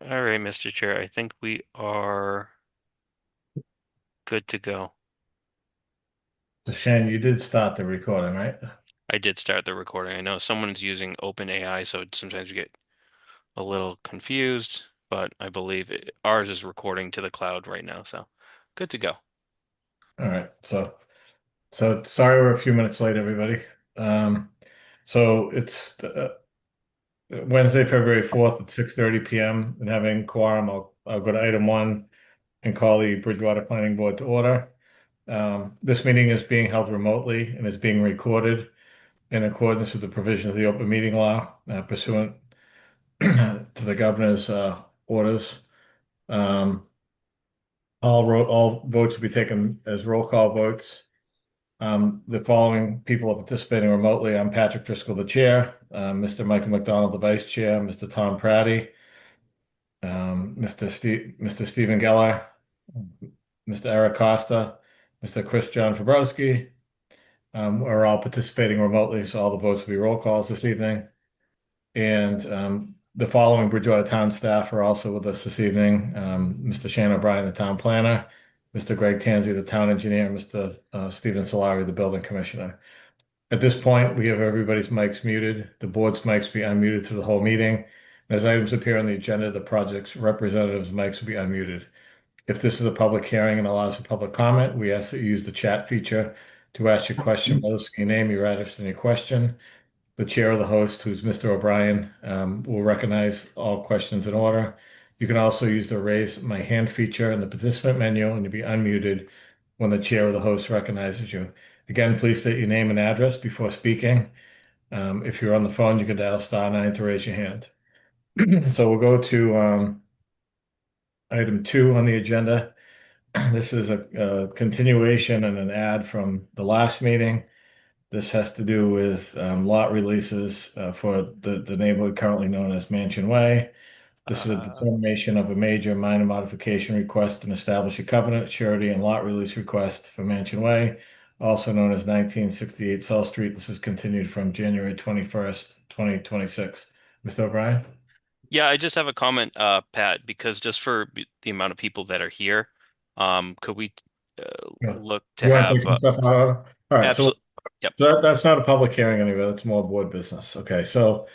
All right, Mr. Chair, I think we are good to go. So Shane, you did start the recording, right? I did start the recording. I know someone's using OpenAI, so sometimes you get a little confused, but I believe ours is recording to the cloud right now, so good to go. All right. So sorry we're a few minutes late, everybody. Um, so it's Wednesday, February 4th at 6:30 p.m. and having quorum, I'll go to item one and call the Bridgewater Planning Board to order. This meeting is being held remotely and is being recorded in accordance with the provisions of the open meeting law, pursuant to the governor's orders. Um, all votes will be taken as roll call votes. The following people are participating remotely. I'm Patrick Driscoll, the chair, Mr. Michael McDonald, the vice chair, Mr. Tom Pratty, Mr. Stephen Geller, Mr. Eric Costa, Mr. Chris John Fabrowski. Are all participating remotely, so all the votes will be roll calls this evening. And the following Bridgewater town staff are also with us this evening. Mr. Shannon O'Brien, the town planner, Mr. Greg Tansey, the town engineer, Mr. Stephen Solari, the building commissioner. At this point, we have everybody's mics muted. The board's mics be unmuted through the whole meeting. As items appear on the agenda, the project's representatives' mics will be unmuted. If this is a public hearing and allows for public comment, we ask that you use the chat feature to ask your question, both your name, your address, and your question. The chair or the host, who's Mr. O'Brien, will recognize all questions in order. You can also use the raise my hand feature in the participant menu and you'll be unmuted when the chair or the host recognizes you. Again, please state your name and address before speaking. If you're on the phone, you can dial *9 to raise your hand. So we'll go to item two on the agenda. This is a continuation and an ad from the last meeting. This has to do with lot releases for the neighborhood currently known as Mansion Way. This is a Uh, determination of a major minor modification request and establish a covenant, surety, and lot release request for Mansion Way, also known as 1968 South Street. This is continued from January 21st, 2026. Mr. O'Brien? yeah, I just have a comment, Pat, because just for the amount of people that are here, could we Yeah. look to You want to have take some stuff out of order? All right, so, absolute, yep. that's not a public hearing anyway. That's more board business. Okay, so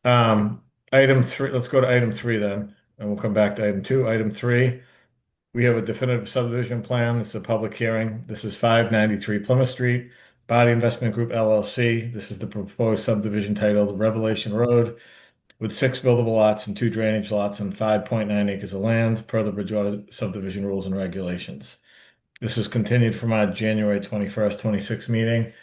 item three, let's go to item three then, and we'll come back to item two. Item three, we have a definitive subdivision plan. It's a public hearing. This is 593 Plymouth Street, Body Investment Group LLC. This is the proposed subdivision titled Revelation Road with six buildable lots and two drainage lots and 5.9 acres of land per the Bridgewater subdivision rules and regulations. This is continued from our January 21st, 26 meeting.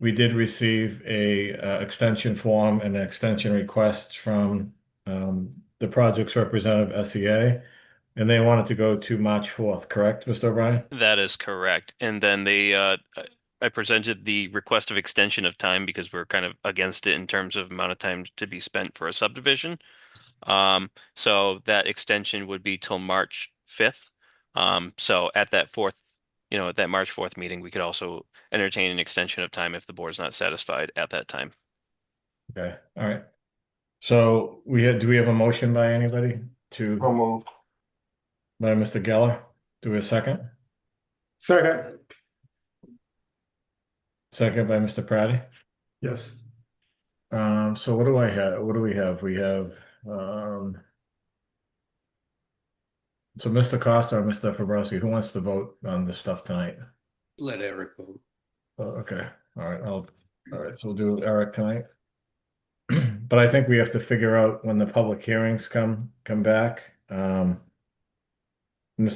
We did receive a extension form and an extension request from the project's representative, SEA, and they wanted to go to March 4th, correct, Mr. O'Brien? That is correct. And then I presented the request of extension of time because we're kind of against it in terms of amount of time to be spent for a subdivision. So that extension would be till March 5th. So at that fourth, at that March 4th meeting, we could also entertain an extension of time if the board's not satisfied at that time. Okay, all right. So do we have a motion by anybody So to, moved. by Mr. Geller? Do we have a second? Second. Second by Mr. Pratty? Yes. So what do I have? What do we have? We have, um, so Mr. Costa or Mr. Fabrowski, who wants to vote on this stuff tonight? Let Eric vote. Oh, okay, all right, all right, so we'll do Eric tonight. But I think we have to figure out when the public hearings come back. Mr.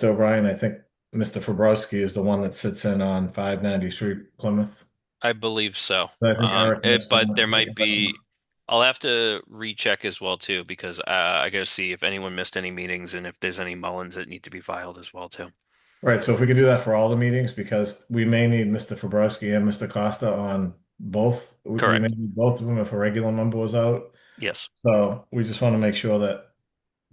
O'Brien, I think Mr. Fabrowski is the one that sits in on 590 Street, Plymouth. I believe so. I think Eric has to. But there might be, I'll have to recheck as well too, because I gotta see if anyone missed any meetings and if there's any Mullins that need to be filed as well too. Right, so if we could do that for all the meetings, because we may need Mr. Fabrowski and Mr. Costa on both. We may Correct. need both of them if a regular member was out. Yes. So we just want to make sure that,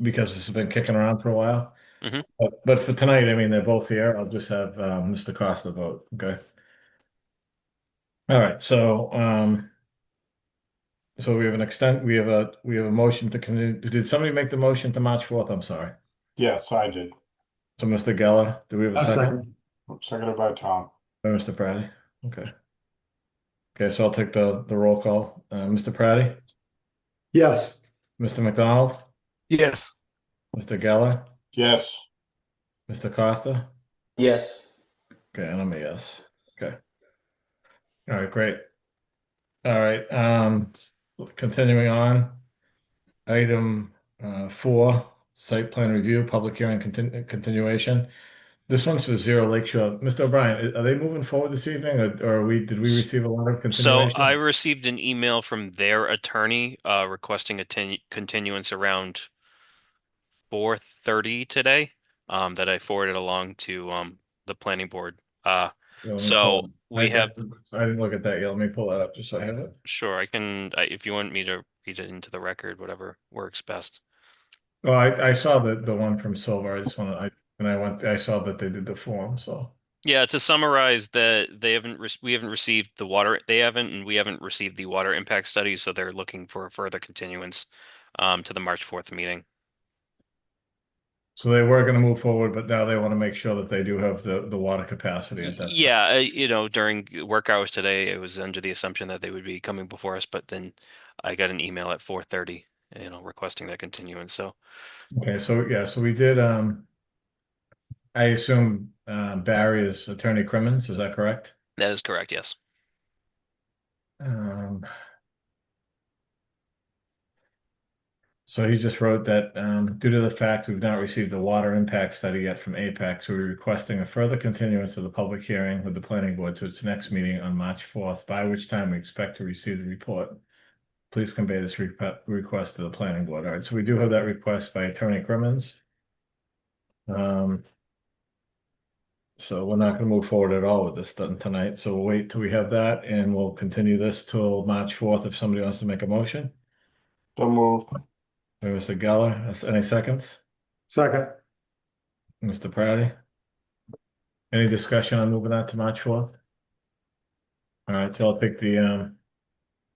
because this has been kicking around for a while. Hmm. But for tonight, I mean, they're both here. I'll just have Mr. Costa vote. Okay. All right. So So we have a motion to continue. Did somebody make the motion to March 4th? I'm sorry. Yes, I did. So Mr. Geller, do we have a A second? Seconded by Tom. By Mr. Praddy? Okay. Okay, so I'll take the roll call. Mr. Praddy, Yes. Mr. McDonald, Yes. Mr. Geller, Yes. Mr. Costa? Yes. Okay, and I'm a yes. Okay. All right, great. All right, continuing on. Item 4, site plan review, public hearing continuation. This one's for Zero Lakeshore. Mr. O'Brien, are they moving forward this evening, or did we receive a lot of So I continuation? received an email from their attorney requesting a continuance around 4:30 today that I forwarded along to the planning board. Yeah, let me pull So it. we have I didn't look at that yet. Let me pull that up just so I have it. sure if you want me to read it into the record, whatever works best. Well, I saw the one from Silver. I just want to, I saw that they did the form, so. Yeah, to summarize that we haven't received the water they haven't and we haven't received the water impact study, so they're looking for a further continuance to the March 4th meeting. So they were going to move forward, but now they want to make sure that they do have the water capacity at that site. Yeah, during work hours today, it was under the assumption that they would be coming before us, but then I got an email at 4:30, requesting that continuance. So Okay, so yeah, so we did, I assume Barry is Attorney Crimmins, is that correct? that is correct, yes. Um, so he just wrote that due to the fact we've not received the water impact study yet from Apex, we're requesting a further continuance of the public hearing with the planning board to its next meeting on March 4th, by which time we expect to receive the report. Please convey this request to the planning board. All right, so we do have that request by Attorney Crimmins. So we're not going to move forward at all with this done tonight. So we'll wait till we have that and we'll continue this till March 4th if somebody wants to make a motion. So moved. Mr. Geller, any seconds? Second. Mr. Praddy? Any discussion on moving that to March 4th? All right, so I'll take the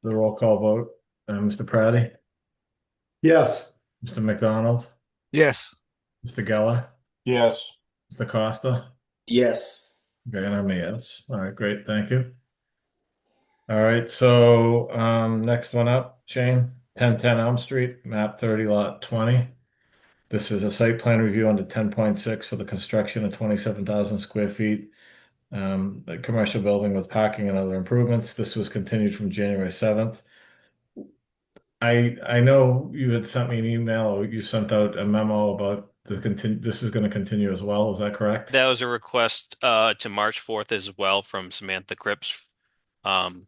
roll call vote. Mr. Praddy, Yes. Mr. McDonald, Yes. Mr. Geller, Yes. Mr. Costa? Yes. Okay, and I'm a yes. All right, great, thank you. All right, so next one up, Shane, 1010 Elm Street, map 30, lot 20. This is a site plan review under 10.6 for the construction of 27,000 square feet. A commercial building with parking and other improvements. This was continued from January 7th. I know you had sent me an email or you sent out a memo about this is going to continue as well. Is that correct? That was a request to March 4th as well from Samantha Cripps, from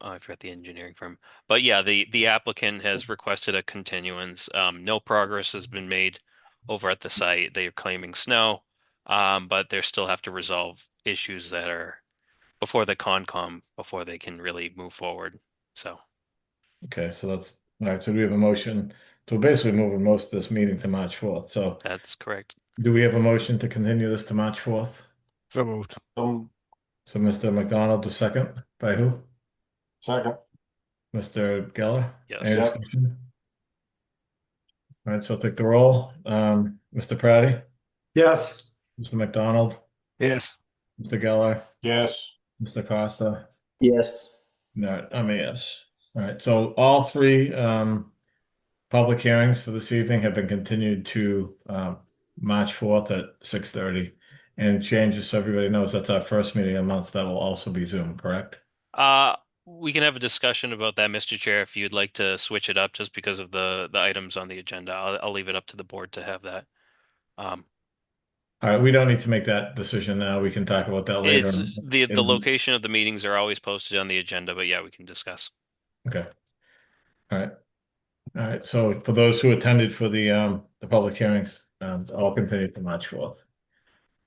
I forgot the engineering firm, but yeah, the applicant has requested a continuance. No progress has been made over at the site. They are claiming snow, but they still have to resolve issues that are before the Concom before they can really move forward. So Okay, so that's all right. So we have a motion. So we're basically moving most of this meeting to March 4th. So that's correct. do we have a motion to continue this to March 4th? So moved. So Mr. McDonald, the second, by who? Second. Mr. Geller? Yes. Any Yep. discussion? All right, so I'll take the roll. Mr. Praddy, Yes. Mr. McDonald, Yes. Mr. Geller, Yes. Mr. Costa. Yes. No, I'm a yes. All right, so all three public hearings for this evening have been continued to March 4th at 6:30. And changes, so everybody knows that's our first meeting of the month. That will also be Zoom, correct? We can have a discussion about that, Mr. Chair, if you'd like to switch it up just because of the items on the agenda. I'll leave it up to the board to have that. All right, we don't need to make that decision now. We can talk about that later. It's the location of the meetings are always posted on the agenda, but yeah, we can discuss. Okay. All right. All right. So for those who attended for the public hearings, I'll continue to March 4th.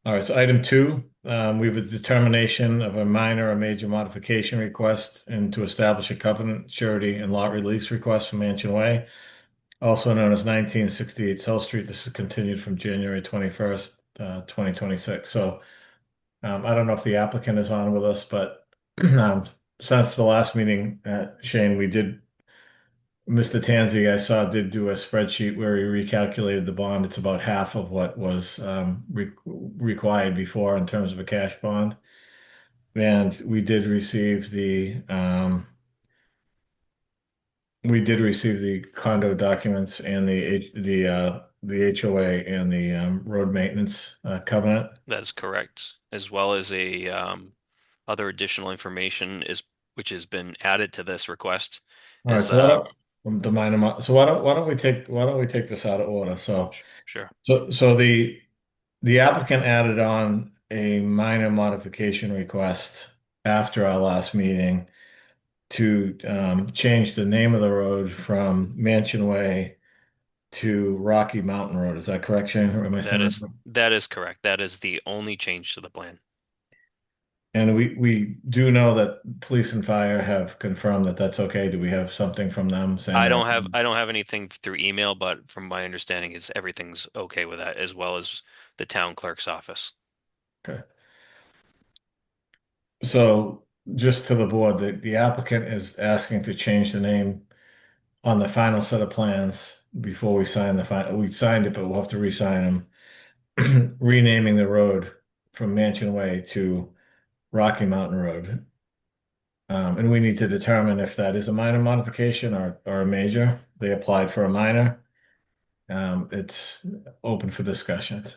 All right. So item 2, we have a determination of a minor or major modification request and to establish a covenant, surety, and lot release request for Mansion Way, also known as 1968 South Street. This is continued from January 21st, 2026. So I don't know if the applicant is on with us, but since the last meeting, Shane, Mr. Tanzi, I saw, did do a spreadsheet where he recalculated the bond. It's about half of what was required before in terms of a cash bond. And we did receive the condo documents and the HOA and the road maintenance covenant. That's correct, as well as a other additional information is which has been added to this request All right, is so the minor, so why don't we take this out of order? sure. So the applicant added on a minor modification request after our last meeting to change the name of the road from Mansion Way to Rocky Mountain Road. Is that correct, Shane? Or am I saying that? That is correct. That is the only change to the plan. And we do know that police and fire have confirmed that that's okay. Do we have something from them saying I that? don't have anything through email, but from my understanding, it's everything's okay with that, as well as the town clerk's office. Okay. So just to the board, the applicant is asking to change the name on the final set of plans before we sign the final. We signed it, but we'll have to re-sign them. Renaming the road from Mansion Way to Rocky Mountain Road. And we need to determine if that is a minor modification or a major. They applied for a minor. It's open for discussions.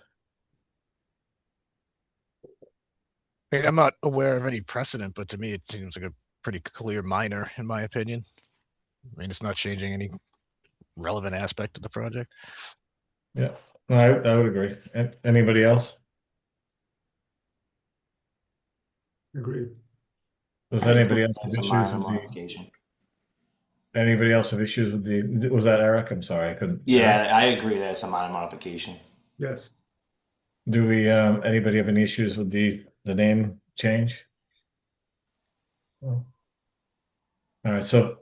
I mean, I'm not aware of any precedent, but to me, it seems like a pretty clear minor, in my opinion. I mean, it's not changing any relevant aspect of the project. Yeah, I would agree. Anybody else? Agreed. Does I agree. anybody else have That's a issues minor with modification. anybody else have issues with was that Eric? I'm sorry, I couldn't. Yeah, I agree that it's a minor modification. Yes. Do we, anybody have any issues with the name change? No. All right, so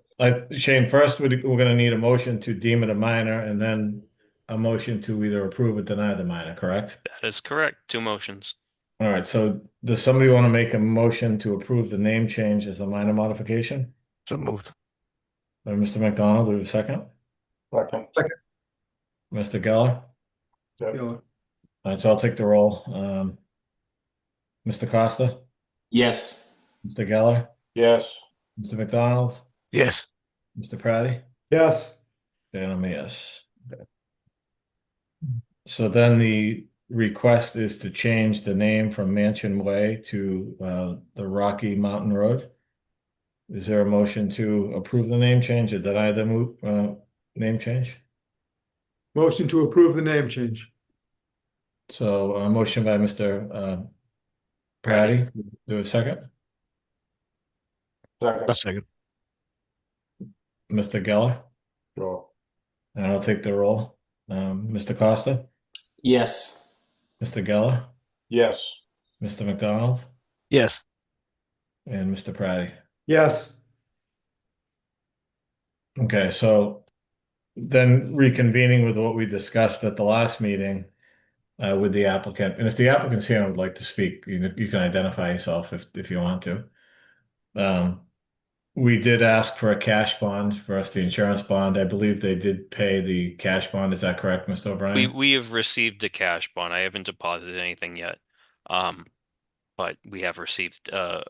Shane, first we're gonna need a motion to deem it a minor and then a motion to either approve or deny the minor, correct? That is correct. Two motions. All right, so does somebody want to make a motion to approve the name change as a minor modification? So moved. Mr. McDonald, do we have a second? Second. Mr. Geller? Yep. All right, so I'll take the roll. Mr. Costa, Yes. Mr. Geller, Yes. Mr. McDonald, Yes. Mr. Praddy, Yes. and I'm a yes. Okay. So then the request is to change the name from Mansion Way to the Rocky Mountain Road. Is there a motion to approve the name change or deny the name change? Motion to approve the name change. So a motion by Mr. Praddy. Do a second? A Second. second. Mr. Geller, Sure. and I'll take the roll. Mr. Costa, Yes. Mr. Geller, Yes. Mr. McDonald, Yes. and Mr. Praddy. Yes. Okay, so then reconvening with what we discussed at the last meeting with the applicant, and if the applicant's here and would like to speak, you can identify yourself if you want to. We did ask for a cash bond versus the insurance bond. I believe they did pay the cash bond. Is that correct, Mr. O'Brien? We have received a cash bond. I haven't deposited anything yet. But we have received a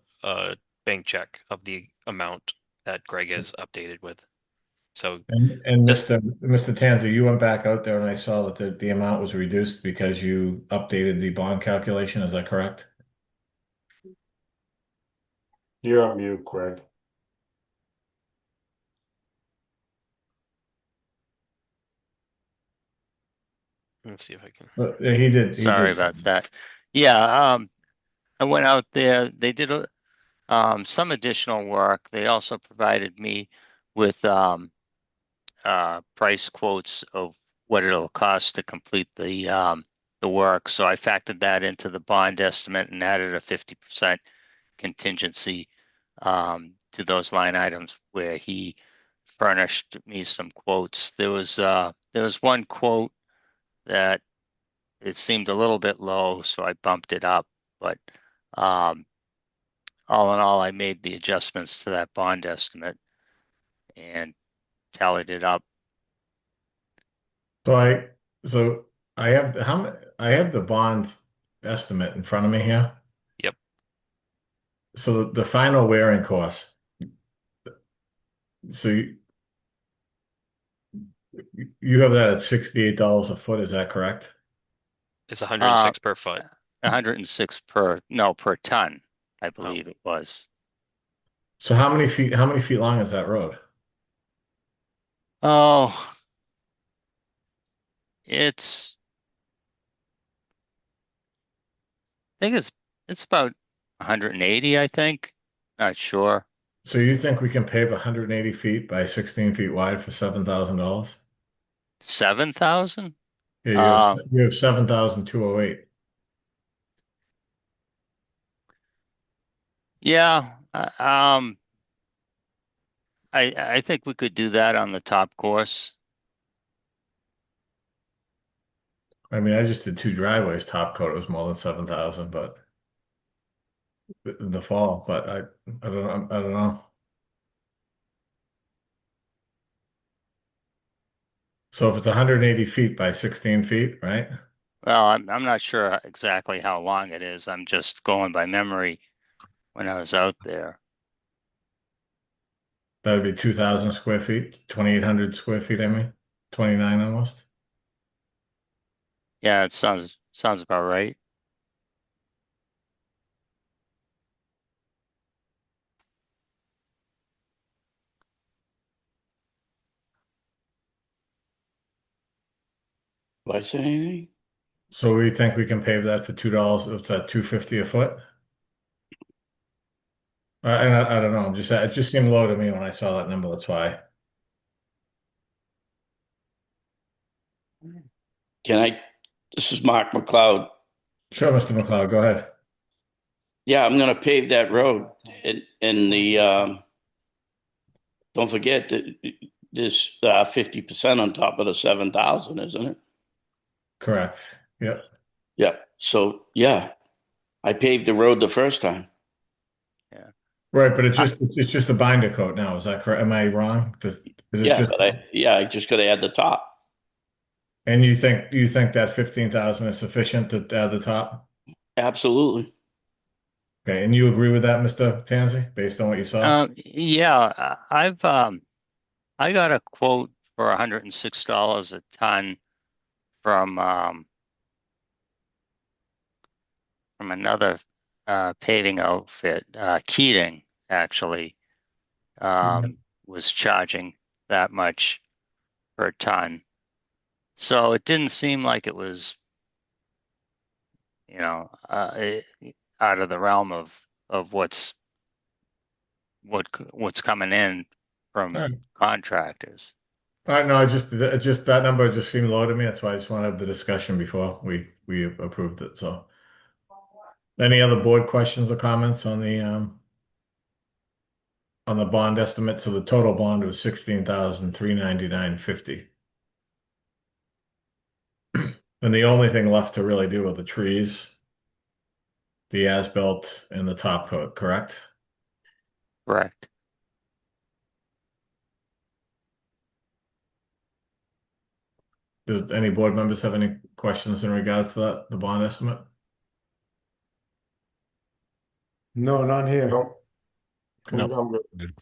bank check of the amount that Greg has updated with. So And just Mr. Tanza, you went back out there and I saw that the amount was reduced because you updated the bond calculation. Is that correct? You're on mute, Craig. let's see if I can. Yeah, he did. Sorry about that. Yeah, I went out there. They did some additional work. They also provided me with price quotes of what it'll cost to complete the work. So I factored that into the bond estimate and added a 50% contingency to those line items where he furnished me some quotes. There was one quote that it seemed a little bit low, so I bumped it up. But all in all, I made the adjustments to that bond estimate and tallied it up. So I have I have the bond estimate in front of me here. Yep. So the final wearing cost. So you have that at $68 a foot, is that correct? It's 106 per foot. 106 per ton, I believe it was. So how many feet long is that road? Oh, it's, I think it's about 180, I think. Not sure. So you think we can pave 180 feet by 16 feet wide for $7,000? 7,000? Yeah, you have 7,208. Yeah, I think we could do that on the top course. I mean, I just did two driveways top coat. It was more than 7,000, but in the fall. But I don't know. I don't know. So if it's 180 feet by 16 feet, right? Well, I'm not sure exactly how long it is. I'm just going by memory when I was out there. That would be 2,000 square feet, 2,800 square feet. I mean, 29 almost. Yeah, it sounds about right. Do I say anything? So we think we can pave that for $2. It's at 250 a foot. And I don't know. It just seemed low to me when I saw that number. That's why. This is Mark McLeod. Sure, Mr. McLeod, go ahead. Yeah, I'm gonna pave that road and don't forget that there's 50% on top of the 7,000, isn't it? Correct. Yep. Yeah. So yeah, I paved the road the first time. Right, but it's just a binder coat now. Is that correct? Am I wrong? Is it Yeah, just? but I just gotta add the top. And you think that 15,000 is sufficient to add the top? Absolutely. Okay, and you agree with that, Mr. Tanzi, based on what you saw? Yeah, I got a quote for $106 a ton from another paving outfit. Keating actually was charging that much per ton. So it didn't seem like it was, out of the realm of what's coming in from All right. contractors. All right, no, just that number just seemed low to me. That's why I just want to have the discussion before we approved it. So, any other board questions or comments on the bond estimate? So the total bond was 16,399.50. And the only thing left to really do are the trees, the as-built, and the top coat, correct? Correct. Does any board members have any questions in regards to that, the bond estimate? No, none here. Nope. Nope. I'm good. Good.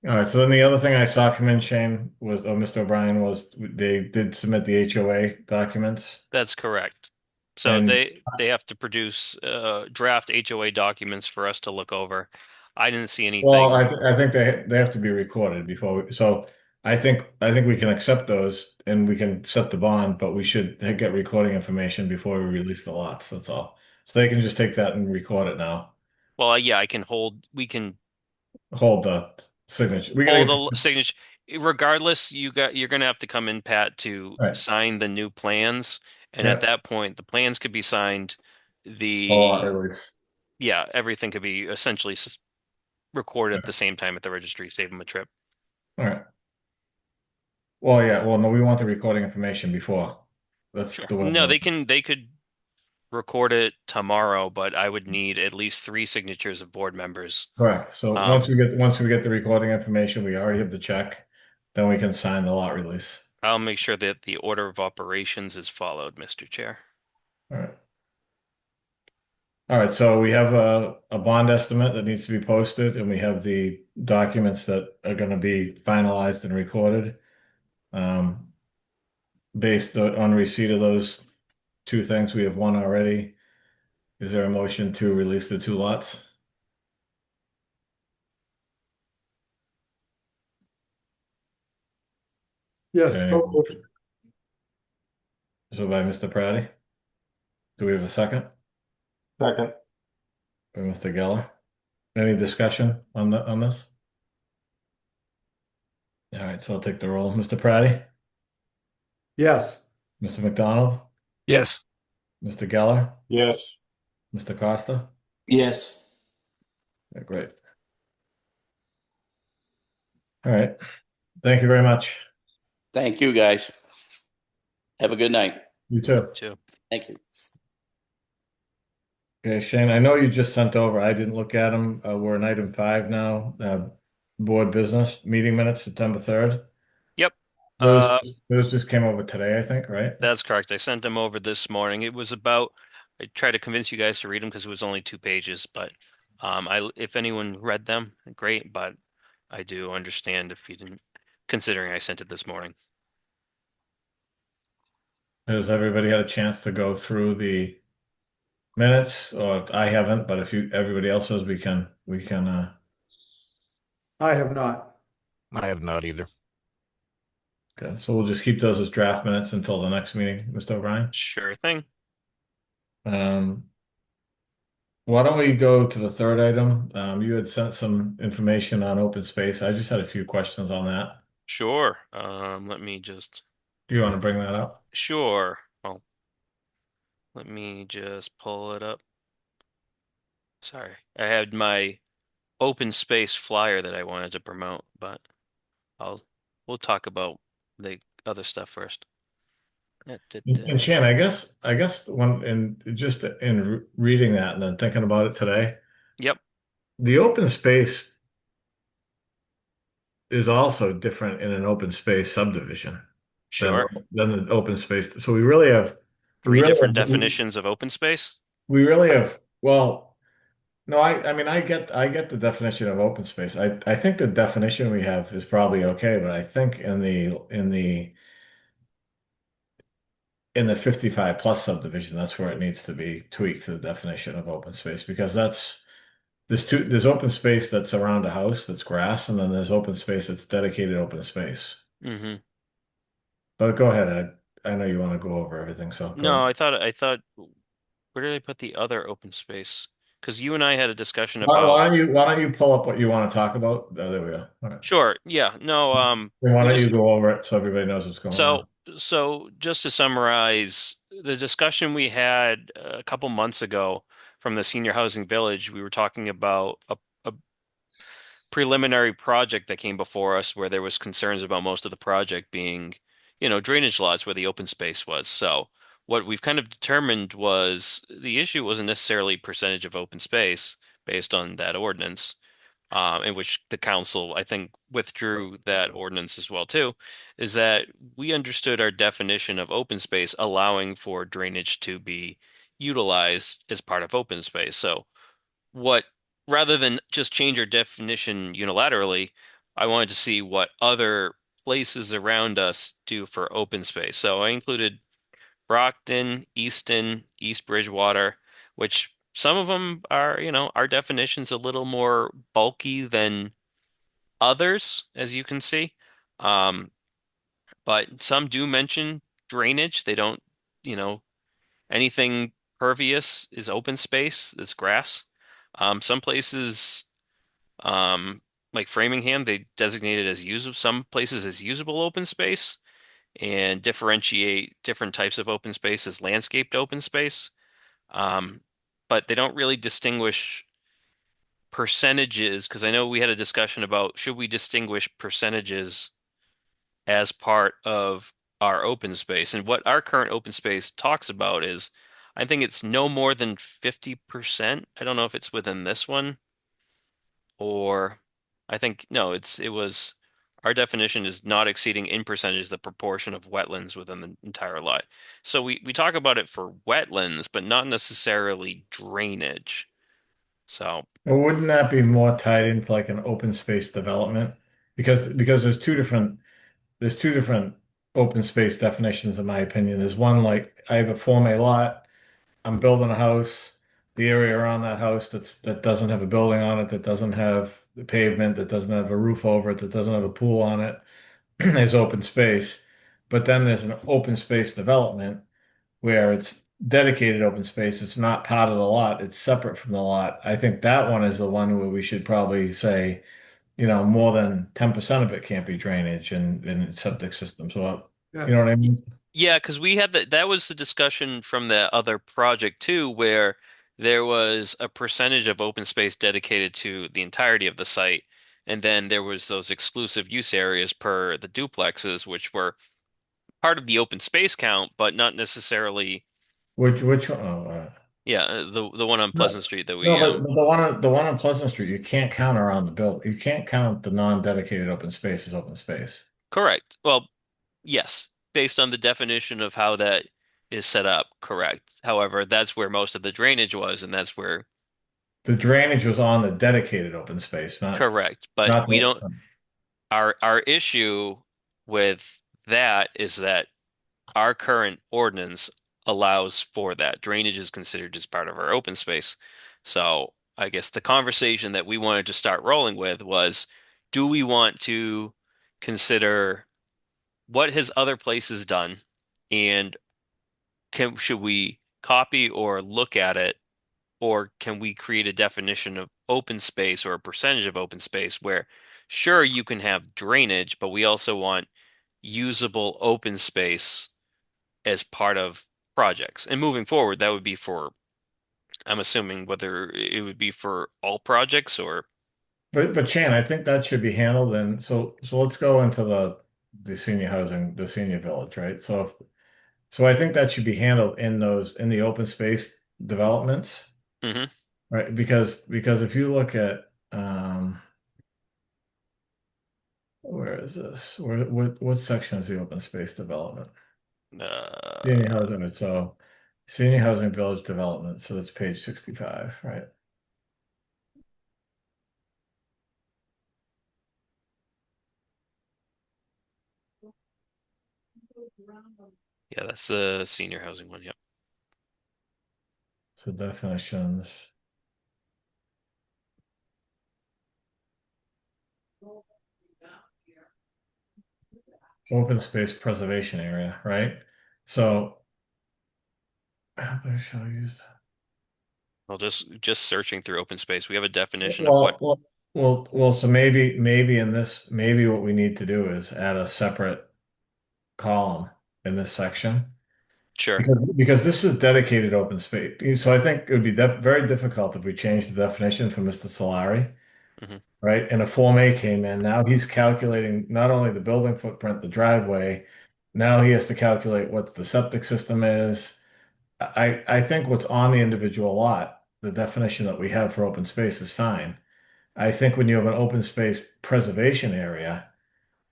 All right, so then the other thing I saw come in, Shane, Mr. O'Brien, was they did submit the HOA documents. That's correct. So And- they have to produce draft HOA documents for us to look over. I didn't see anything. Well, I think they have to be recorded so I think we can accept those and we can set the bond, but we should get recording information before we release the lots, that's all. So they can just take that and record it now. Well, yeah, we can Hold the signature. hold the signature. Regardless, you're gonna have to come in, Pat, to Right. sign the new plans. And Yeah. at that point, the plans could be signed. Yeah, everything could be essentially recorded at the same time at the registry, save them a trip. All right. Well, yeah, well, no, we want the recording information before. That's Sure. the way. No, they could record it tomorrow, but I would need at least 3 signatures of board members. Correct. So Um, once we get the recording information, we already have the check, then we can sign the lot release. I'll make sure that the order of operations is followed, Mr. Chair. All right. All right, so we have a bond estimate that needs to be posted, and we have the documents that are gonna be finalized and recorded. Based on receipt of those two things, we have one already. Is there a motion to release the 2 lots? Yes, Okay. so moved. So by Mr. Praddy. Do we have a second? Second. By Mr. Geller. Any discussion on this? All right, so I'll take the roll. Mr. Praddy, Yes, Mr. McDonald, Yes. Mr. Geller, Yes. Mr. Costa. Yes. Yeah, great. All right. Thank you very much. Thank you, guys. Have a good night. You too. Too. Thank you. Okay, Shane, I know you just sent over. I didn't look at them. We're in item 5 now. Board business meeting minutes, September 3rd. Yep. Those just came over today, I think, right? That's correct. I sent them over this morning. It was about, I tried to convince you guys to read them because it was only 2 pages, but if anyone read them, great, but I do understand if you didn't, considering I sent it this morning. Has everybody had a chance to go through the minutes? Or I haven't, but if everybody else has, we can I have not. I have not either. okay, so we'll just keep those as draft minutes until the next meeting, Mr. O'Brien. Sure thing. Why don't we go to the third item? You had sent some information on open space. I just had a few questions on that. Sure. Let me just, Do you want to bring that up? sure. Oh, let me just pull it up. Sorry. I had my open space flyer that I wanted to promote, but we'll talk about the other stuff first. And Shan, I guess just in reading that and then thinking about it today, Yep. the open space is also different in an open space subdivision Sure. than an open space. So we really have Three really different have- definitions of open space. We really have, well, no, I mean I get the definition of open space. I think the definition we have is probably okay, but I think in the 55 plus subdivision, that's where it needs to be tweaked, the definition of open space, because there's open space that's around a house that's grass, and then there's open space that's dedicated open space. Mm-hmm. But go ahead, Ed. I know you want to go over everything, so go No, ahead. I thought, where did I put the other open space? Because you and I had a discussion Why about, don't you pull up what you want to talk about? Oh, there we go. All right. sure, yeah, no, Then why don't just- you go over it so everybody knows what's going on? So just to summarize, the discussion we had a couple months ago from the Senior Housing Village, we were talking about a preliminary project that came before us where there was concerns about most of the project being, drainage lots where the open space was. So what we've kind of determined was the issue wasn't necessarily percentage of open space based on that ordinance, in which the council, I think, withdrew that ordinance as well too, is that we understood our definition of open space allowing for drainage to be utilized as part of open space. So rather than just change our definition unilaterally, I wanted to see what other places around us do for open space. So I included Brockton, Easton, East Bridgewater, which some of them are, our definition's a little more bulky than others, as you can see. But some do mention drainage. They don't, anything pervious is open space, it's grass. Some places, like Framingham, they designate it as some places as usable open space and differentiate different types of open space as landscaped open space. But they don't really distinguish percentages, because I know we had a discussion about should we distinguish percentages as part of our open space. And what our current open space talks about is I think it's no more than 50%. I don't know if it's within this one or I think no, it was our definition is not exceeding in percentage the proportion of wetlands within the entire lot. So we talk about it for wetlands, but not necessarily drainage. So Well, wouldn't that be more tied into like an open space development? Because there's two different open space definitions in my opinion. There's one like I have a Form A lot, I'm building a house, the area around that house that doesn't have a building on it, that doesn't have the pavement, that doesn't have a roof over it, that doesn't have a pool on it, is open space. But then there's an open space development where it's dedicated open space. It's not part of the lot. It's separate from the lot. I think that one is the one where we should probably say, more than 10% of it can't be drainage and septic system. So, you know what I mean? yeah, because we had that was the discussion from the other project too, where there was a percentage of open space dedicated to the entirety of the site, and then there was those exclusive use areas per the duplexes, which were part of the open space count, but not necessarily, Which one? Oh, yeah, the one on no, Pleasant Street that no, we but the one on Pleasant Street, you can't count around the build. You can't count the non-dedicated open space as open space. correct. Well, yes, based on the definition of how that is set up, correct. However, that's where most of the drainage was, and that's where The drainage was on the dedicated open space, not correct. But not we the. don't. Our issue with that is that our current ordinance allows for that. Drainage is considered as part of our open space. So I guess the conversation that we wanted to start rolling with was, do we want to consider what has other places done, and should we copy or look at it, or can we create a definition of open space or a percentage of open space where sure you can have drainage, but we also want usable open space as part of projects. And moving forward, that would be for, I'm assuming whether it would be for all projects or But Chan, I think that should be handled in. So let's go into the senior housing, the senior village, right? So I think that should be handled in the open space developments, hmm right? Because if you look at where is this? What section is the open space development? Senior uh, housing. So senior housing village development. So that's page 65, right? yeah, that's the senior housing one. Yep. So definitions. Open space preservation area, right? So how shall I use? Well, just searching through open space, we have a definition of what. Well, so maybe in this, maybe what we need to do is add a separate column in this section Sure. because this is dedicated open space. So I think it would be very difficult if we changed the definition for Mr. Solari, hmm right? And a Form A came in. Now he's calculating not only the building footprint, the driveway, now he has to calculate what the septic system is. I think what's on the individual lot, the definition that we have for open space is fine. I think when you have an open space preservation area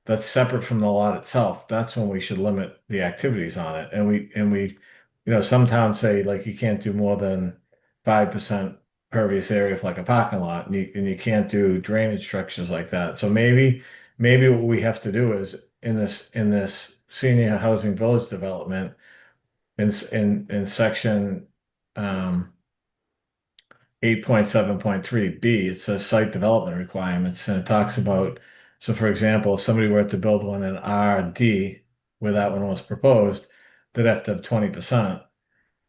that's separate from the lot itself, that's when we should limit the activities on it. And we, some towns say like you can't do more than 5% pervious area for like a parking lot, and you can't do drainage structures like that. So maybe what we have to do is in this senior housing village development in section um 8.7.3B, it says site development requirements, and it talks about, so for example, if somebody were to build one in RD where that one was proposed, they'd have to have 20%.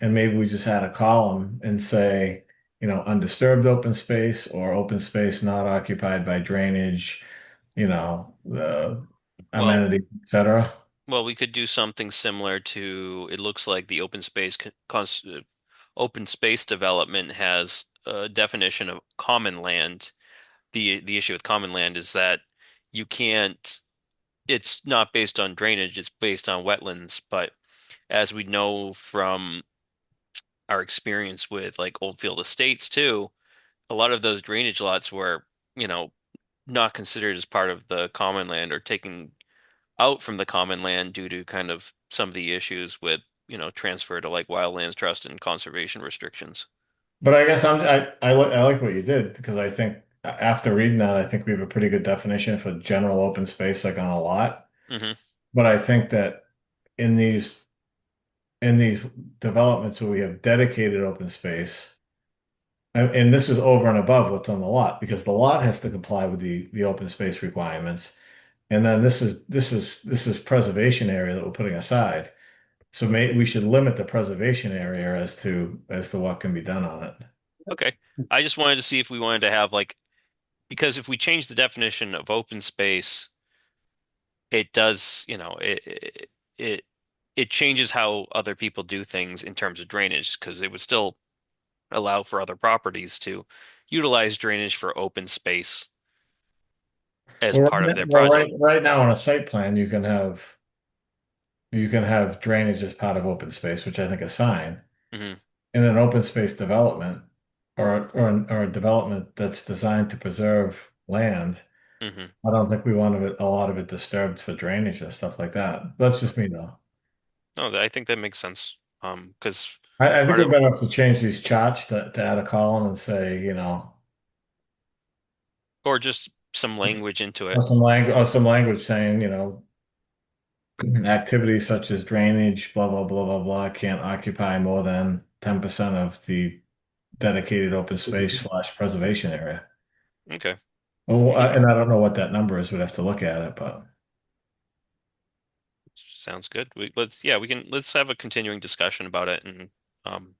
And maybe we just add a column and say, undisturbed open space or open space not occupied by drainage, the Well, amenity, etc. well, we could do something similar to, it looks like the open space open space development has a definition of common land. The issue with common land is that you can't, it's not based on drainage, it's based on wetlands. But as we know from our experience with like Oldfield Estates too, a lot of those drainage lots were, you know, not considered as part of the common land or taken out from the common land due to kind of some of the issues with, transfer to like wildlands trust and conservation restrictions. But I guess I like what you did because I think after reading that, I think we have a pretty good definition for general open space, like on a lot. Hmm. But I think that in these in these developments where we have dedicated open space, and this is over and above what's on the lot because the lot has to comply with the open space requirements. And then this is preservation area that we're putting aside. So we should limit the preservation area as to what can be done on it. Okay. I just wanted to see if we wanted to have like, because if we change the definition of open space, it does, it it changes how other people do things in terms of drainage because it would still allow for other properties to utilize drainage for open space as Well, part of their right, project. right now on a site plan, you can have drainage as part of open space, which I think is fine. Hmm. In an open space development or a development that's designed to preserve land, Hmm. I don't think we want a lot of it disturbed for drainage and stuff like that. That's just me though. No, I think that makes sense. Because I think part we're of, better off to change these charts to add a column and say, or just some language into it. or some language saying, activities such as drainage, blah, blah, blah, blah, blah, can't occupy more than 10% of the dedicated open space / preservation area. Okay. Well, and I don't know what that number is. We'd have to look at it, but Sounds good. Let's have a continuing discussion about it and um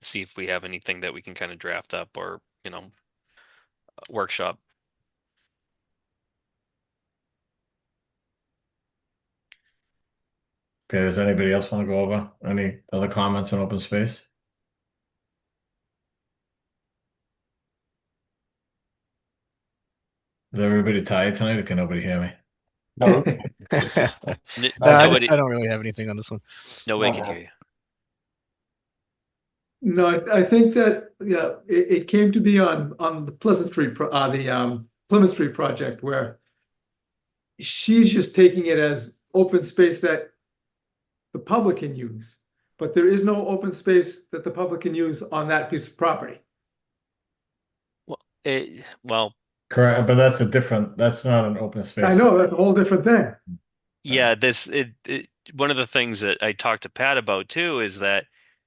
see if we have anything that we can kind of draft up or, workshop. okay, does anybody else want to go over any other comments on open space? Is everybody tired tonight or can nobody hear me? No, N I nobody don't really have anything on this one. nobody can hear you. No, I think that, yeah, it came to be on the Plymouth Street project where she's just taking it as open space that the public can use, but there is no open space that the public can use on that piece of property. Well, Correct, but that's not an open space. I know, that's a whole different thing. yeah, one of the things that I talked to Pat about too is that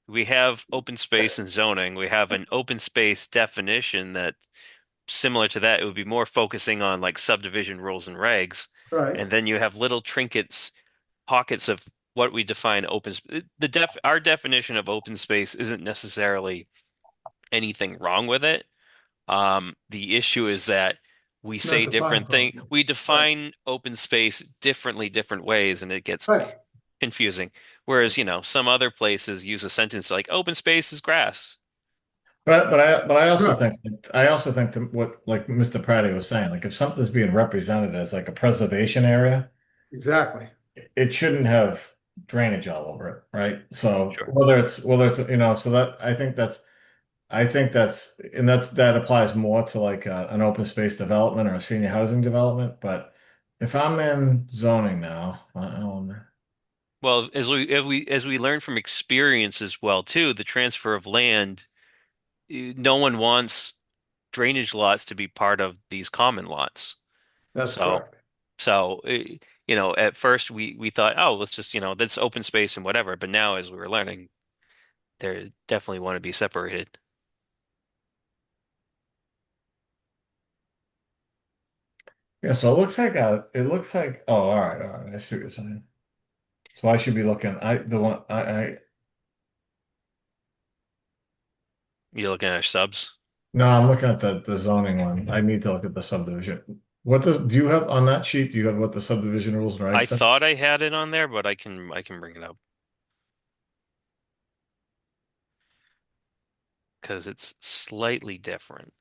we have open space and zoning. We have an open space definition that similar to that, it would be more focusing on like subdivision rules and regs. Right. And then you have little trinkets, pockets of what we define our definition of open space isn't necessarily anything wrong with it. The issue is that we Not say defined different things. properly. We define open space differently, different ways, and it gets Right. confusing. Whereas, some other places use a sentence like open space is grass. But I also Sure. think that what like Mr. Pratty was saying, like if something's being represented as like a preservation area, Exactly. it shouldn't have drainage all over it, right? So Sure. whether it's so that I think that's and that applies more to like an open space development or a senior housing development. But if I'm in zoning now, Well, as we learn from experience as well too, the transfer of land, no one wants drainage lots to be part of these common lots. That's So, correct. so at first we thought, oh, let's just, that's open space and whatever. But now, as we were learning, they definitely want to be separated. yeah. So it looks like oh, all right. I see what you're saying. So I should be looking. You're looking at our subs. No, I'm looking at the zoning one. I need to look at the subdivision. Do you have on that sheet? Do you have what the subdivision rules and I regs say? thought I had it on there, but I can bring it up because it's slightly different.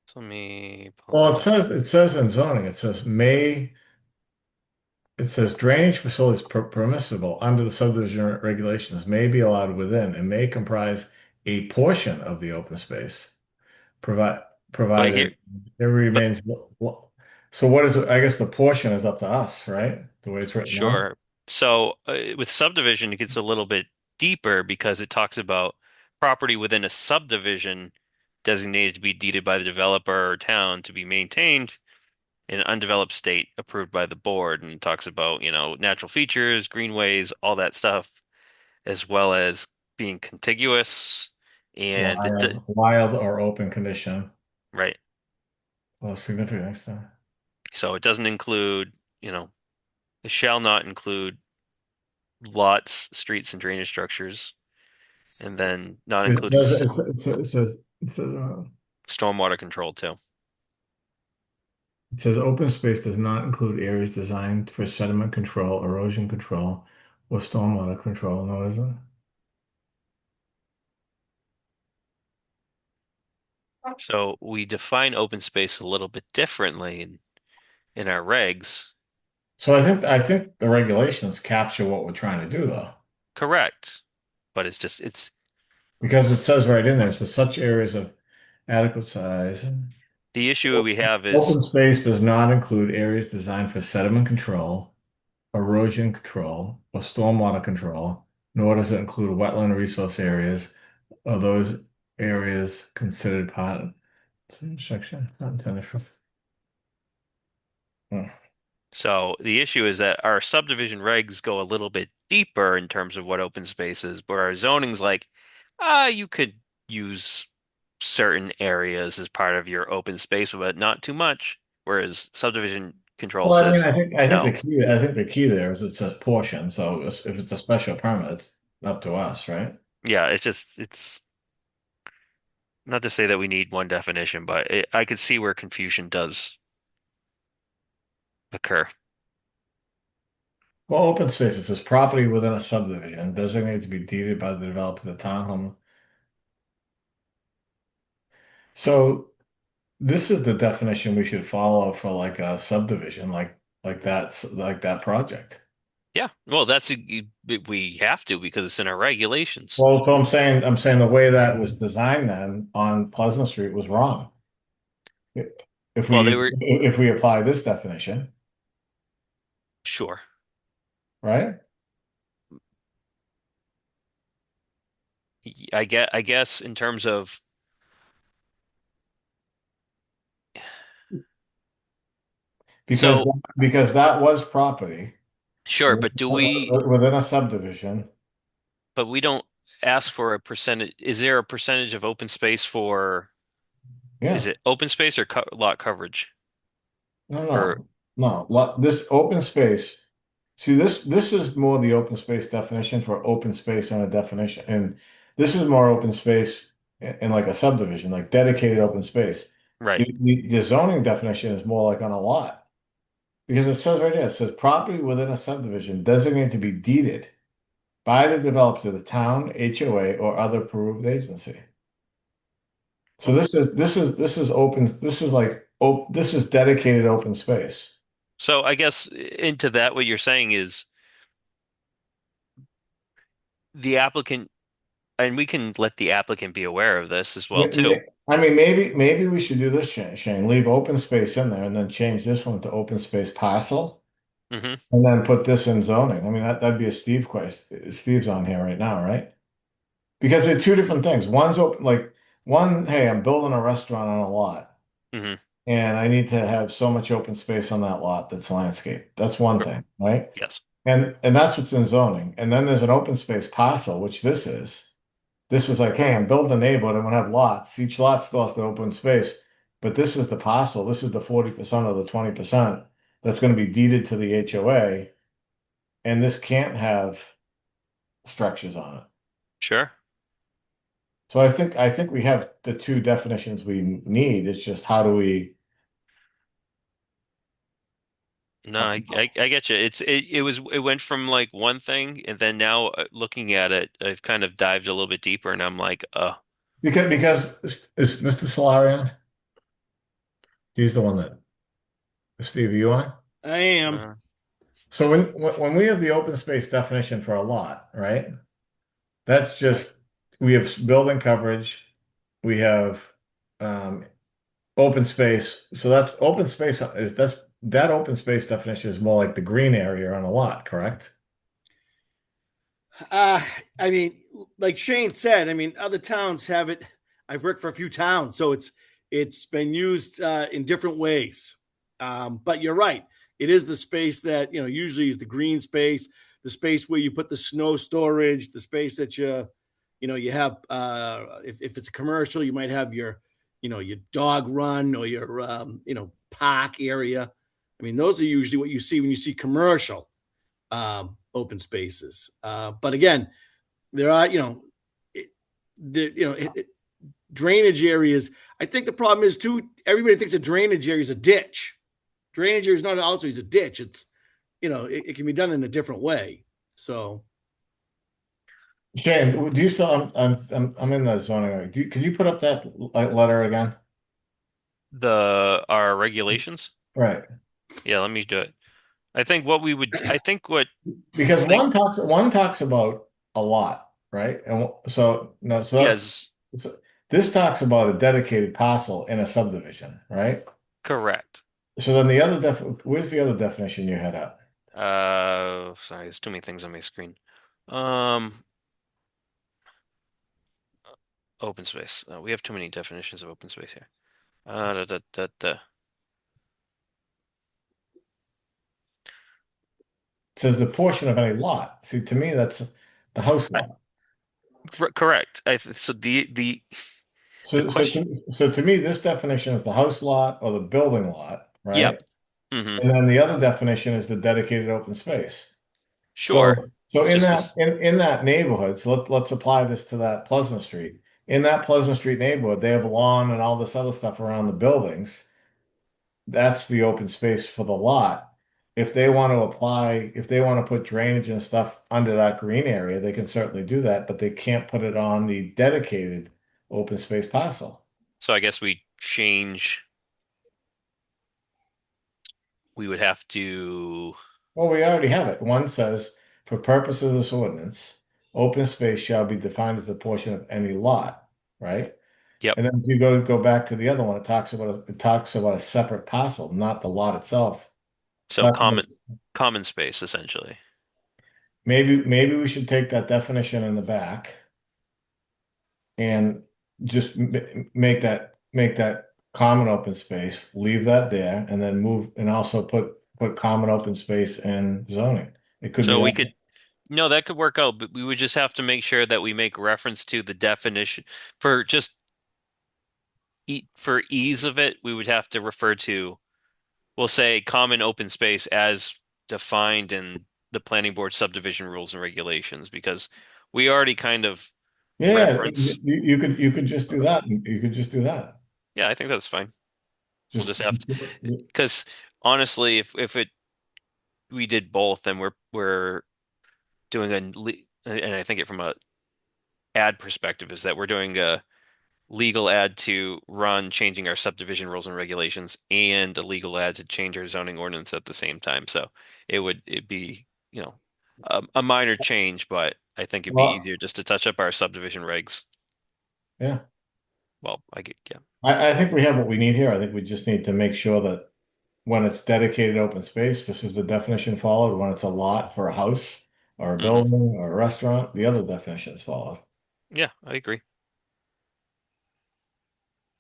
So let me pull Well, it it up. says in zoning, it says may it says drainage facilities permissible under the subdivision regulations may be allowed within and may comprise a portion of the open space, provide But here, provided it but remains. So what is it? I guess the portion is up to us, right? The way it's written now. sure. So with subdivision, it gets a little bit deeper because it talks about property within a subdivision designated to be deeded by the developer or town to be maintained in an undeveloped state approved by the board, and it talks about, natural features, greenways, all that stuff, as well as being contiguous and Wild or open condition. right. Well, significant extent. So it doesn't include, it shall not include lots, streets, and drainage structures, and then not It including does, it says, stormwater control too. it says open space does not include areas designed for sediment control, erosion control, or stormwater control. No, is it? So we define open space a little bit differently in our regs. So I think the regulations capture what we're trying to do though. Correct. But it's Because it says right in there, so such areas of adequate size. the issue we have is Open space does not include areas designed for sediment control, erosion control, or stormwater control, nor does it include wetland resource areas or those areas considered part of section, not intended for. Hmm. so the issue is that our subdivision regs go a little bit deeper in terms of what open space is, but our zoning's like, you could use certain areas as part of your open space, but not too much. Whereas subdivision control Well, I mean, says no. I think the key there is it says portion. So if it's a special permit, it's up to us, right? Yeah, it's not to say that we need one definition, but I could see where confusion does occur. Well, open space, it says property within a subdivision designated to be deeded by the developer to the townhome. So this is the definition we should follow for like a subdivision, like that project. Yeah, well, we have to because it's in our regulations. Well, so I'm saying the way that was designed then on Pleasant Street was wrong. If Well, we they were if we apply this definition, sure. right? I guess in terms of Because so because that was property sure, but within a subdivision. but we don't ask for a percentage. Is there a percentage of open space for, Yeah. is it open space or co lot coverage? No, For This open space. See, this is more the open space definition for open space and a definition, and this is more open space in like a subdivision, like dedicated open space. right. The zoning definition is more like on a lot. Because it says right there, it says property within a subdivision designated to be deeded by the developer to the town, HOA, or other approved agency. So this is open, this is like, oh, this is dedicated open space. So I guess into that, what you're saying is the applicant, and we can let the applicant be aware of this as well too. I mean, maybe we should do this, Shane, leave open space in there and then change this one to open space parcel. Hmm. And then put this in zoning. I mean, that'd be a Steve question. Steve's on here right now, right? Because they're two different things. One's open, like one, hey, I'm building a restaurant on a lot, Hmm. and I need to have so much open space on that lot that's landscape. That's one thing, right? Yes. And that's what's in zoning. And then there's an open space parcel, which this is. This is like, hey, I'm building a neighborhood. I'm gonna have lots. Each lot still has the open space, but this is the parcel. This is the 40% of the 20% that's going to be deeded to the HOA, and this can't have structures on it. Sure. So I think we have the two definitions we need. It's just how do we? No, I get you. It went from like one thing, and then now looking at it, I've kind of dived a little bit deeper, and I'm like, Because is Mr. Solarian? He's the one that Steve, are you on? I am. uh, So when we have the open space definition for a lot, right? That's just, we have building coverage, we have um open space. So that's open space that open space definition is more like the green area on a lot, correct? Uh, I mean, like Shane said, I mean, other towns have it. I've worked for a few towns, so it's been used in different ways. But you're right; it is the space that usually is the green space, the space where you put the snow storage, the space that you have. If it's a commercial, you might have your dog run or your park area. I mean, those are usually what you see when you see commercial open spaces. But again, there are, it, the, drainage areas. I think the problem is too. Everybody thinks a drainage area is a ditch. Drainage area is not also is a ditch. It's, it can be done in a different way. So Shane, do you still, I'm in the zoning area. Could you put up that letter again? Our regulations. Right. Yeah, let me do it. I think what Because like, one talks about a lot, right? And so no, so yes, this talks about a dedicated parcel in a subdivision, right? correct. So then the other where's the other definition you had up? Sorry, there's too many things on my screen. Um, Open space. We have too many definitions of open space here. Da, da, da, da. It says the portion of any lot. See, to me, that's the house lot. Correct. So the So, question. so to me, this definition is the house lot or the building lot, Yep. right? Hmm. And then the other definition is the dedicated open space. Sure. So It's in just that this. in that neighborhood, so let's apply this to that Pleasant Street. In that Pleasant Street neighborhood, they have lawn and all this other stuff around the buildings. That's the open space for the lot. If they want to apply, if they want to put drainage and stuff under that green area, they can certainly do that, but they can't put it on the dedicated open space parcel. So I guess we change. We would have to. Well, we already have it. One says, for purposes of this ordinance, open space shall be defined as the portion of any lot, right? Yep. And then if you go back to the other one, it talks about a separate parcel, not the lot itself. So Talks about- common space essentially. maybe we should take that definition in the back and just make that common open space, leave that there, and then move and also put common open space in zoning. It could So be we that. could. No, that could work out, but we would just have to make sure that we make reference to the definition for just for ease of it. We would have to refer to, we'll say, common open space as defined in the planning board subdivision rules and regulations, because we already kind of Yeah, reference. you could just do that. You could just do that. Yeah, I think that's fine. We'll Just just have to, because honestly, if we did both, then we're doing and I think it from a ad perspective is that we're doing a legal ad to run changing our subdivision rules and regulations and a legal ad to change our zoning ordinance at the same time. So it'd be, a minor change, but I think it'd be well, easier just to touch up our subdivision regs. yeah. Well, I get, yeah. I think we have what we need here. I think we just need to make sure that when it's dedicated open space, this is the definition followed. When it's a lot for a house or a Hmm. building or a restaurant, the other definition is followed. Yeah, I agree.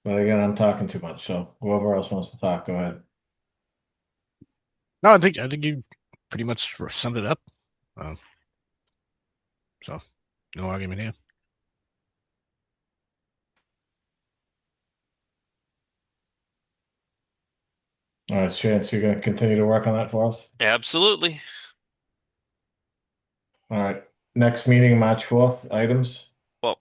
But again, I'm talking too much, so whoever else wants to talk, go ahead. No, I think you pretty much summed it up. So no argument here. All right, Chance, you're going to continue to work on that for us? Absolutely. All right. Next meeting, March 4th, items. Well,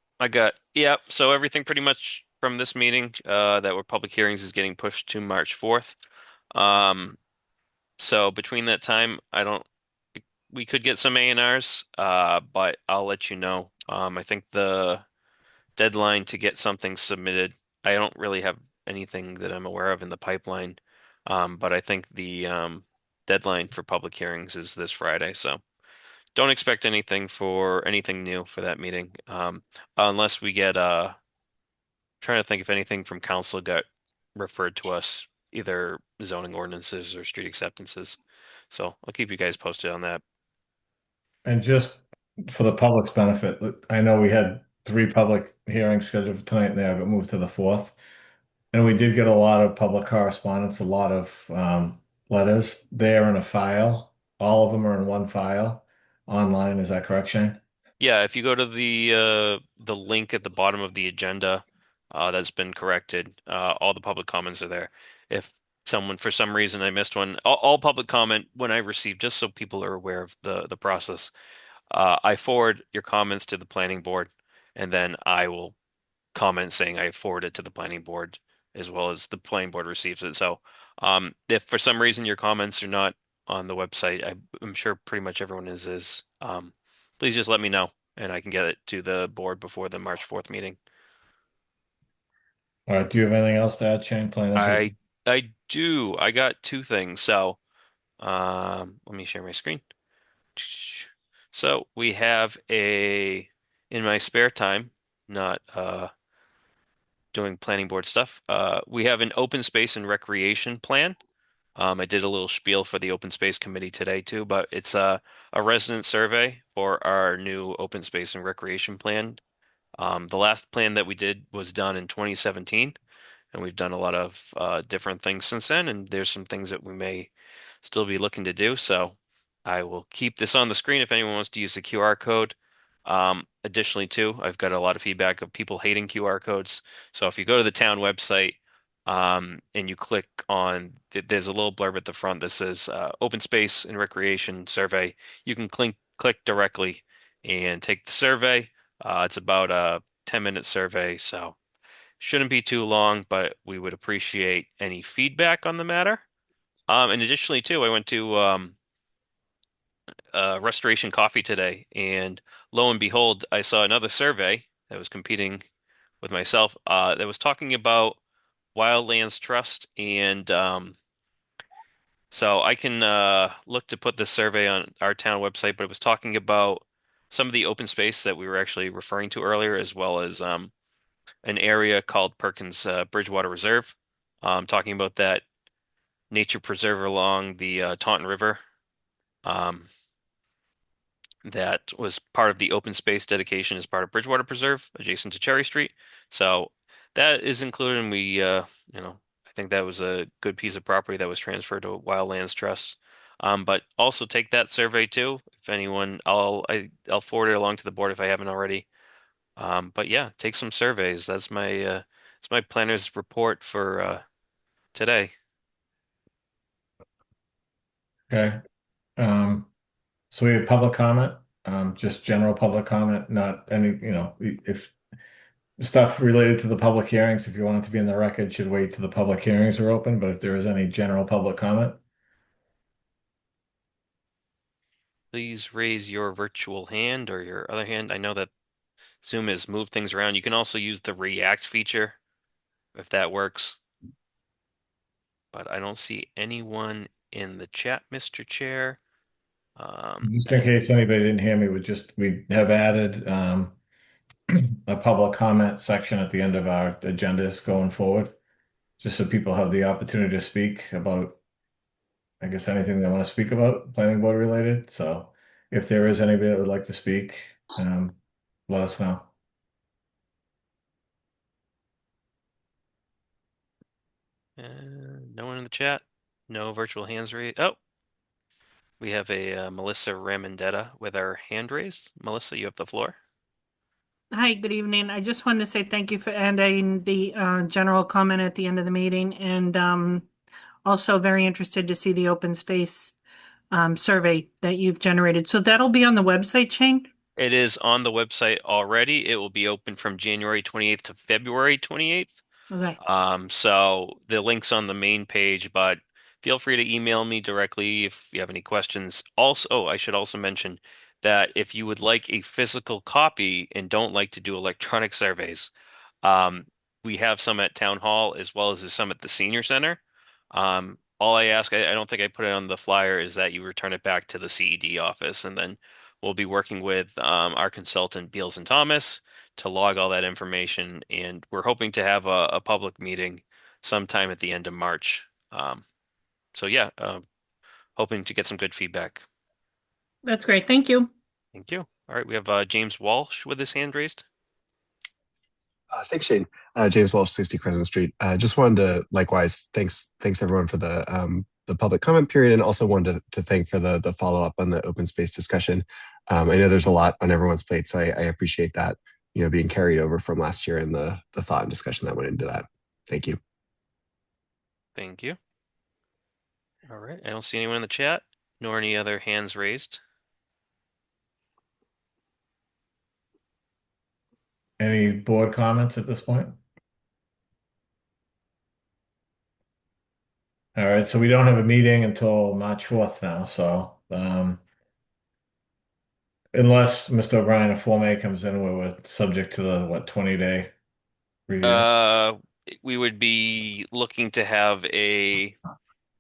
yeah, so everything pretty much from this meeting, that were public hearings is getting pushed to March 4th. So between that time, we could get some A&Rs, but I'll let you know. I think the deadline to get something submitted, I don't really have anything that I'm aware of in the pipeline. But I think deadline for public hearings is this Friday, so don't expect anything new for that meeting. Unless we get trying to think if anything from council got referred to us, either zoning ordinances or street acceptances. So I'll keep you guys posted on that. And just for the public's benefit, I know we had 3 public hearings scheduled for tonight and they all got moved to the 4th. And we did get a lot of public correspondence, a lot of letters. They are in a file. All of them are in one file online. Is that correct, Shane? Yeah, if you go to the link at the bottom of the agenda, that's been corrected. All the public comments are there. If someone, for some reason, I missed one, all public comment when I receive, just so people are aware of the process, I forward your comments to the planning board, and then I will comment saying I forwarded it to the planning board as well as the planning board receives it. So, if for some reason your comments are not on the website, I'm sure pretty much everyone is. Please just let me know and I can get it to the board before the March 4th meeting. All right. Do you have anything else to add, Shane? I do. I got 2 things. So, let me share my screen. So we have in my spare time, not doing planning board stuff. We have an open space and recreation plan. I did a little spiel for the open space committee today too, but it's a resident survey for our new open space and recreation plan. The last plan that we did was done in 2017, and we've done a lot of different things since then, and there's some things that we may still be looking to do. So I will keep this on the screen if anyone wants to use the QR code. Additionally, too, I've got a lot of feedback of people hating QR codes. So if you go to the town website, and you click on, there's a little blurb at the front that says Open Space and Recreation Survey. You can click directly and take the survey. It's about a 10-minute survey, so shouldn't be too long, but we would appreciate any feedback on the matter. And additionally, too, I went to Restoration Coffee today, and lo and behold, I saw another survey that was competing with myself that was talking about Wildlands Trust, and so I can look to put this survey on our town website, but it was talking about some of the open space that we were actually referring to earlier, as well as an area called Perkins Bridgewater Reserve, talking about that nature preserve along the Taunton River. That was part of the open space dedication as part of Bridgewater Preserve, adjacent to Cherry Street. So that is included, and I think that was a good piece of property that was transferred to Wildlands Trust. But also take that survey too. If anyone, I'll forward it along to the board if I haven't already. But yeah, take some surveys. That's my planner's report for today. Okay. So we have public comment, just general public comment, not any, if stuff related to the public hearings, if you want it to be in the record, should wait till the public hearings are open, but if there is any general public comment. Please raise your virtual hand or your other hand. I know that Zoom has moved things around. You can also use the react feature if that works. But I don't see anyone in the chat, Mr. Chair. Just in case anybody didn't hear me, we have added a public comment section at the end of our agendas going forward, just so people have the opportunity to speak about, I guess, anything they want to speak about, planning board related. So if there is anybody that would like to speak, let us know. No one in the chat. No virtual hands raised. Oh, we have a Melissa Ramondetta with her hand raised. Melissa, you have the floor. Hi, good evening. I just wanted to say thank you for adding the general comment at the end of the meeting, and also very interested to see the open space survey that you've generated. So that'll be on the website, Shane? It is on the website already. It will be open from January 28th to February 28th. Okay. So the link's on the main page, but feel free to email me directly if you have any questions. Also, I should also mention that if you would like a physical copy and don't like to do electronic surveys, we have some at Town Hall as well as some at the Senior Center. All all I ask, I don't think I put it on the flyer, is that you return it back to the CED office, and then we'll be working with our consultant Beals and Thomas to log all that information, and we're hoping to have a public meeting sometime at the end of March. So yeah, hoping to get some good feedback. That's great. Thank you. Thank you. All right, we have James Walsh with his hand raised. Thanks, Shane. James Walsh, 60 Crescent Street. Just wanted to likewise thanks everyone for the public comment period, and also wanted to thank for the follow up on the open space discussion. I know there's a lot on everyone's plate, so I appreciate that, being carried over from last year and the thought and discussion that went into that. Thank you. Thank you. All right, I don't see anyone in the chat, nor any other hands raised. Any board comments at this point? All right, so we don't have a meeting until March 4th now, so unless Mr. O'Brien or Form A comes in, we're subject to the 20-day review. We would be looking to have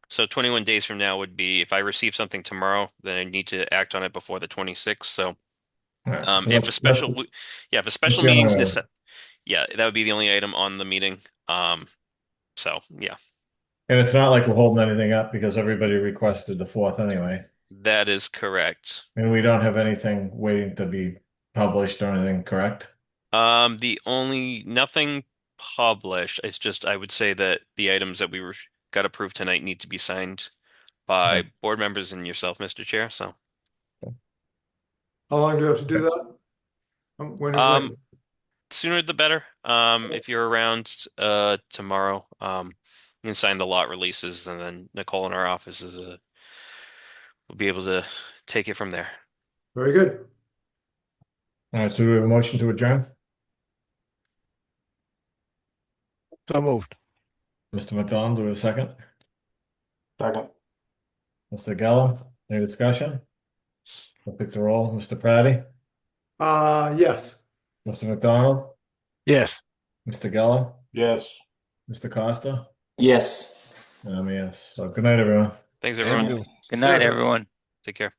so 21 days from now would be, if I receive something tomorrow, then I need to act on it before the 26th. So All right, so if a special the meeting's only item. that would be the only item on the meeting. So yeah, And it's not like we're holding anything up because everybody requested the 4th anyway. that is correct. And we don't have anything waiting to be published or anything, correct? Nothing published. It's just, I would say that the items that got approved tonight need to be signed by board members and yourself, Mr. Chair. So How long do you have to do that? When? sooner the better. If you're around tomorrow, you can sign the lot releases, and then Nicole in our office will be able to take it from there. Very good. All right, so do we have a motion to adjourn? So moved. Mr. McDonald, do we have a second? Second. Mr. Geller, any discussion? I'll pick the roll. Mr. Praddy? Yes. Mr. McDonald? Yes. Mr. Geller? Yes. Mr. Costa? Yes. Yes. So good night, everyone. Thanks, everyone. Thank you. Good night, everyone. Take care.